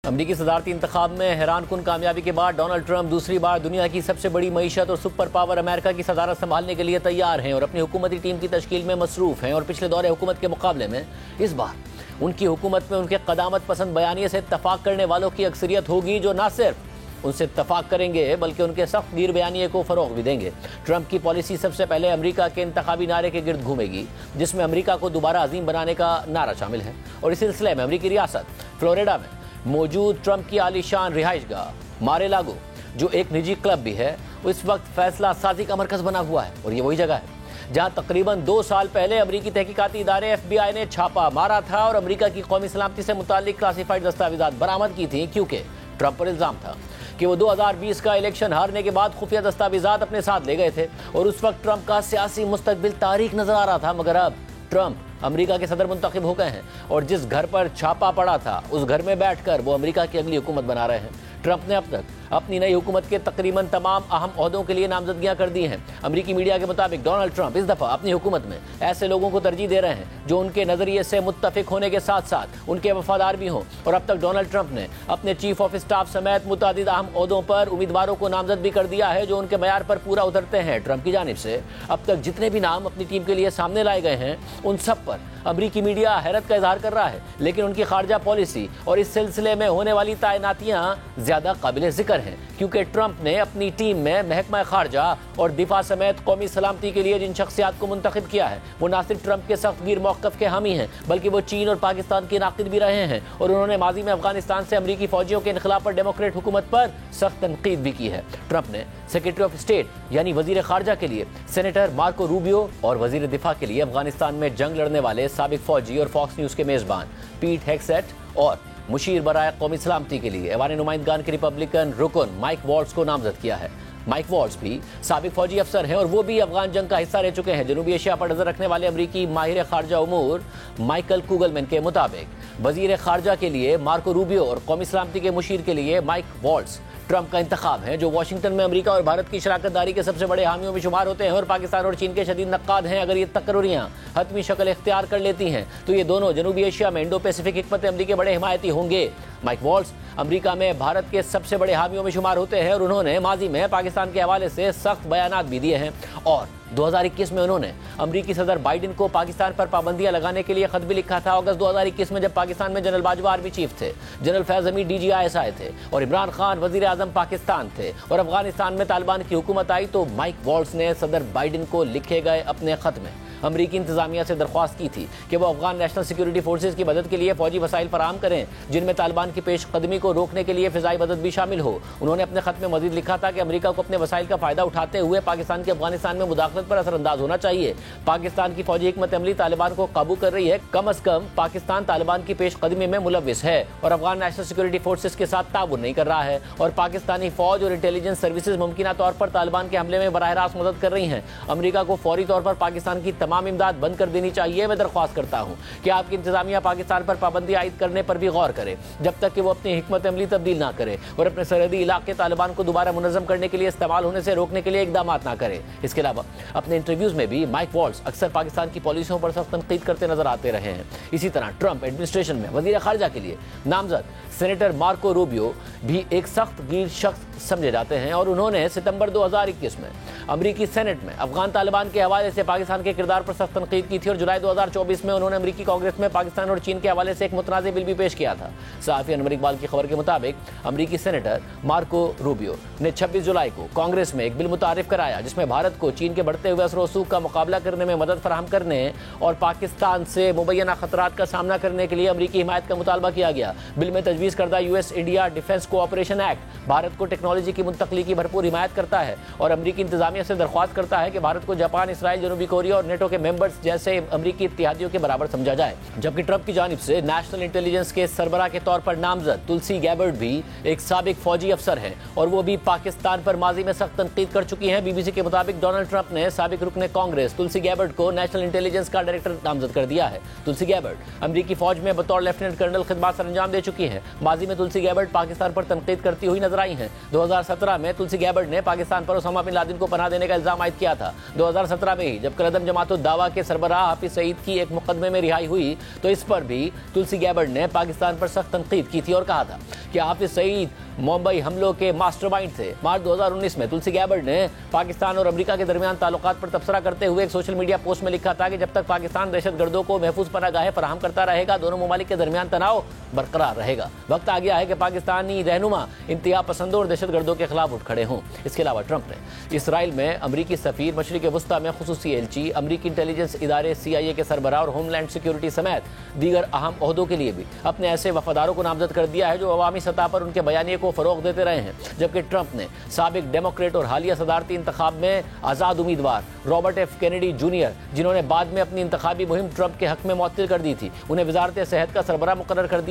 अमरीकी सदारती इंतखाब में हैरानकुन कामयाबी के बाद डोनाल्ड ट्रंप दूसरी बार दुनिया की सबसे बड़ी मईशत और सुपर पावर अमेरिका की सदारत संभालने के लिए तैयार हैं और अपनी हुकूमती टीम की तश्कील में मसरूफ हैं। और पिछले दौरे हुकूमत के मुकाबले में इस बार उनकी हुकूमत में उनके क़दामत पसंद बयानिए से इत्तफाक करने वालों की अक्सरियत होगी, जो न सिर्फ उनसे इत्तफाक करेंगे बल्कि उनके सख्त गिर बयानिए को फ़रोग़ भी देंगे। ट्रंप की पॉलिसी सबसे पहले अमरीका के इंतखाबी नारे के गिर्द घूमेगी, जिसमें अमरीका को दोबारा अजीम बनाने का नारा शामिल है। और इस सिलसिले में अमरीकी रियासत फ्लोरिडा में मौजूद ट्रंप की आलीशान रिहाइशगाह मार-ए-लागो, जो एक निजी क्लब भी है, इस वक्त फैसला साजी का मरकज़ बना हुआ है। और ये वही जगह है जहां तकरीबन 2 साल पहले अमरीकी तहकीकाती इदारे FBI ने छापा मारा था और अमरीका की कौमी सलामती से मुताल्लिक क्लासिफाइड दस्तावेज़ात बरामद की थी, क्योंकि ट्रंप पर इल्ज़ाम था कि वो 2020 का इलेक्शन हारने के बाद खुफिया दस्तावेज़ात अपने साथ ले गए थे। और उस वक्त ट्रंप का सियासी मुस्तकबिल तारीख नजर आ रहा था। मगर अब ट्रंप अमेरिका के सदर मुंतखब हो गए हैं और जिस घर पर छापा पड़ा था उस घर में बैठकर वो अमेरिका की अगली हुकूमत बना रहे हैं। ट्रंप ने अब तक अपनी नई हुकूमत के तकरीबन तमाम अहम ओहदों के लिए नामजदगियां कर दी हैं। अमेरिकी मीडिया के मुताबिक डोनाल्ड ट्रंप इस दफ़ा अपनी हुकूमत में ऐसे लोगों को तरजीह दे रहे हैं जो उनके नज़रिए से मुत्तफिक होने के साथ साथ उनके वफादार भी हों। और अब तक डोनाल्ड ट्रंप ने अपने चीफ ऑफ स्टाफ समेत मुतअद्दिद अहम ओहदों पर उम्मीदवारों को नामजद भी कर दिया है जो उनके मयार पर पूरा उतरते हैं। ट्रंप की जानिब से अब तक जितने भी नाम अपनी टीम के लिए सामने लाए गए हैं उन सब पर अमरीकी मीडिया हैरत का इजहार कर रहा है, लेकिन उनकी खारजा पॉलिसी और इस सिलसिले में होने वाली तैनातियां ज्यादा काबिल जिक्र हैं, क्योंकि ट्रंप ने अपनी टीम में महकमा खारजा और दिफा समेत कौमी सलामती के लिए जिन शख्सियात को मुंतखब किया है वो न सिर्फ ट्रंप के सख्त गिर मौक़िफ़ के हामी हैं, बल्कि वो चीन और पाकिस्तान के नाक़िद भी रहे हैं। और उन्होंने माजी में अफगानिस्तान से अमरीकी फौजियों के इनखिलाफ पर डेमोक्रेट हुकूमत पर सख्त तनकीद भी की है। ट्रंप ने सेक्रेटरी ऑफ स्टेट यानी वजीर खारजा के लिए सेनेटर मार्को रूबियो और वजीर दिफा के लिए अफगानिस्तान में जंग लड़ने वाले साबिक फौजी और फॉक्स न्यूज़ के मेज़बान पीट हेग्सेट और मुशीर बराए कौमी सलामती के लिए ऐवान नुमाइंदगान के रिपब्लिकन रुकन माइक वॉल्ट्ज़ को नामजद किया है। माइक वॉल्ट्ज़ भी साबिक फौजी अफसर हैं और वो भी अफगान जंग का हिस्सा रह चुके हैं। जनूबी एशिया पर नजर रखने वाले अमरीकी माहिर खारजा उमूर माइकल कुगलमैन के मुताबिक वजीर खारजा के लिए मार्को रूबियो और कौमी सलामती के मुशीर के लिए माइक वॉल्ट्ज़ ट्रंप का इंतखाब है, जो वाशिंगटन में अमेरिका और भारत की शराकतदारी के सबसे बड़े हामियों में शुमार होते हैं और पाकिस्तान और चीन के शदीद नक्काद हैं। अगर ये तकर्रियाँ हतमी शक्ल इख्तियार कर लेती हैं तो ये दोनों जनूबी एशिया में इंडो पैसिफिक हिकमत अमली के बड़े हिमायती होंगे। माइक वॉल्ट्ज़ अमेरिका में भारत के सबसे बड़े हामियों में शुमार होते हैं और उन्होंने माजी में पाकिस्तान के हवाले से सख्त बयानात भी दिए हैं। और 2021 में उन्होंने अमरीकी सदर बाइडेन को पाकिस्तान पर पाबंदियां लगाने के लिए खत भी लिखा था। अगस्त 2021 में जब पाकिस्तान में जनरल बाजवा आर्मी चीफ थे, जनरल फैज हमीद DGISI थे और इमरान खान वजीर आजम पाकिस्तान थे और अफगानिस्तान में तालिबान की हुकूमत आई, तो माइक वॉल्ट्ज़ ने सदर बाइडेन को लिखे गए अपने खत में अमरीकी इंतजामिया से दरख्वास्त की थी कि वो अफगान नेशनल सिक्योरिटी फोर्सेज की मदद के लिए फौजी वसाइल फराहम करें, जिनमें तालिबान की पेशकदमी को रोकने के लिए फिजाई मदद भी शामिल हो। उन्होंने अपने खत में मजीद लिखा था कि अमरीका को अपने वसाइल का फायदा उठाते हुए पाकिस्तान की अफगानिस्तान में मुदाखलत पर असरअंदाज होना चाहिए। पाकिस्तान की फौजी हिकमत अमली तालिबान को काबू कर रही है, कम अज कम पाकिस्तान तालिबान की पेशकदमी में मुलविस है और अफगान नेशनल सिक्योरिटी फोर्सेज के साथ ताउन नहीं कर रहा है। और पाकिस्तानी फौज और इंटेलिजेंस सर्विसेज मुमकिना तौर पर तालिबान के हमले में बराह रास्त मदद कर रही हैं। अमरीका को फौरी तौर पर पाकिस्तान की तमाम इमदाद बंद कर देनी चाहिए। मैं दरख्वास्त करता हूं कि आपकी इंतजामिया पाकिस्तान पर पाबंदी आयद करने पर भी गौर करे जब तक कि वो अपनी हिकमत अमली तब्दील ना करे और अपने सरहदी इलाके तालिबान को दोबारा मुनज़्ज़म करने के लिए इस्तेमाल होने से रोकने के लिए इकदाम ना करे। इसके अलावा अपने इंटरव्यूज में भी माइक वॉल्ट्ज़ अक्सर पाकिस्तान की पॉलिसियों पर सख्त तनकीद करते नजर आते रहे हैं। इसी तरह ट्रंप एडमिनिस्ट्रेशन में वजीर खारजा के लिए नामजद सेनेटर मार्को रूबियो भी एक सख्त गिर शख्स समझे जाते हैं और उन्होंने सितंबर 2021 में अमरीकी सेनेट में अफगान तालिबान के हवाले से पाकिस्तान के किरदार पर सख्त तनकीद की थी और जुलाई 2024 में उन्होंने अमरीकी कांग्रेस में पाकिस्तान और चीन के हवाले से एक मुतनाज़ बिल भी पेश किया था। सहाफ़ी अनवर इकबाल की खबर के मुताबिक अमरीकी सेनेटर मार्को रूबियो ने 26 जुलाई को कांग्रेस में एक बिल मुतारिफ कराया जिसमें भारत को चीन के बढ़ते हुए असर रसूख का मुकाबला करने में मदद फराहम करने और पाकिस्तान से मुबैना खतरात का सामना करने के लिए अमरीकी हिमायत का मुतालबा किया गया। बिल में तजवीज़ करदा US India defence cooperation act Bharat को टेक्नोलॉजी की मुंतकली की भरपूर हिमायत करता है और अमरीकी इंतजामिया से दरख्वास्त करता है कि भारत को जापान, इसराइल, जनूबी कोरिया और नेटो के मेंबर्स जैसे अमरीकी इत्तेहादियों के बराबर समझा जाए। जबकि ट्रंप की जानिब से नेशनल इंटेलिजेंस के सरबराह के तौर पर नामजद तुलसी गैबर्ड भी एक साबिक फौजी अफसर हैं और वो भी पाकिस्तान पर माजी में सख्त तनकीद कर चुकी हैं। BBC के मुताबिक डोनाल्ड ट्रंप ने साबिक रुकने कांग्रेस तुलसी गैबर्ड को नेशनल इंटेलिजेंस का डायरेक्टर नामजद कर दिया है। तुलसी गैबर्ड अमरीकी फौज में बतौर लेफ्टिनेंट कर्नल खिदमत सर अंजाम दे चुकी हैं। माजी में तुलसी गैबर्ड पाकिस्तान पर तनकीद करती हुई नजर आई हैं। 2017 में तुलसी गैबर्ड ने पाकिस्तान पर ओसामा बिन लादेन को पनाह बना देने का इल्जाम आयद किया था। 2017 में ही जब कलअदम जमात उद दावा के सरबराह हाफिज सईद की एक मुकदमे में रिहाई हुई तो इस पर भी तुलसी गैबर्ड ने पाकिस्तान पर सख्त तनकीद की थी और कहा था कि हाफिज सईद मुंबई हमलों के मास्टरमाइंड थे। मार्च 2019 में तुलसी गैबर्ड ने पाकिस्तान और अमेरिका के दरमियान ताल्लुकात पर तबसरा करते हुए एक सोशल मीडिया पोस्ट में लिखा था कि जब तक पाकिस्तान दहशतगर्दों को महफूज पनाहगाहें फराहम करता रहेगा, दोनों ममालिक के दरमियान तनाव बरकरार रहेगा। वक्त आ गया है कि पाकिस्तानी रहनुमा इंतहा पसंदों और दहशतगर्दों के खिलाफ उठ खड़े हों। इसके अलावा ट्रंप ने इसराइल में अमरीकी सफीर, मशरिक वस्ता में खुसूसी एलची, अमरीकी इंटेलिजेंस इदारे CIA के सरबराह और होमलैंड सिक्योरिटी समेत दीगर अहम ओहदों के लिए भी अपने ऐसे वफादारों को नामजद कर दिया है जो अवामी सतह पर उनके बयानिए को फरोग देते रहे हैं। जबकि ट्रंप ने साबिक डेमोक्रेट और हालिया सदारती इंतखाब में आज़ाद उम्मीदवार रॉबर्ट F. कैनेडी जूनियर, जिन्होंने बाद में अपनी इंतखाबी मुहिम ट्रंप के हक में मुअत्तिल कर दी थी, उन्हें वजारत सेहत का सरबराह मुकर्रर कर दिया।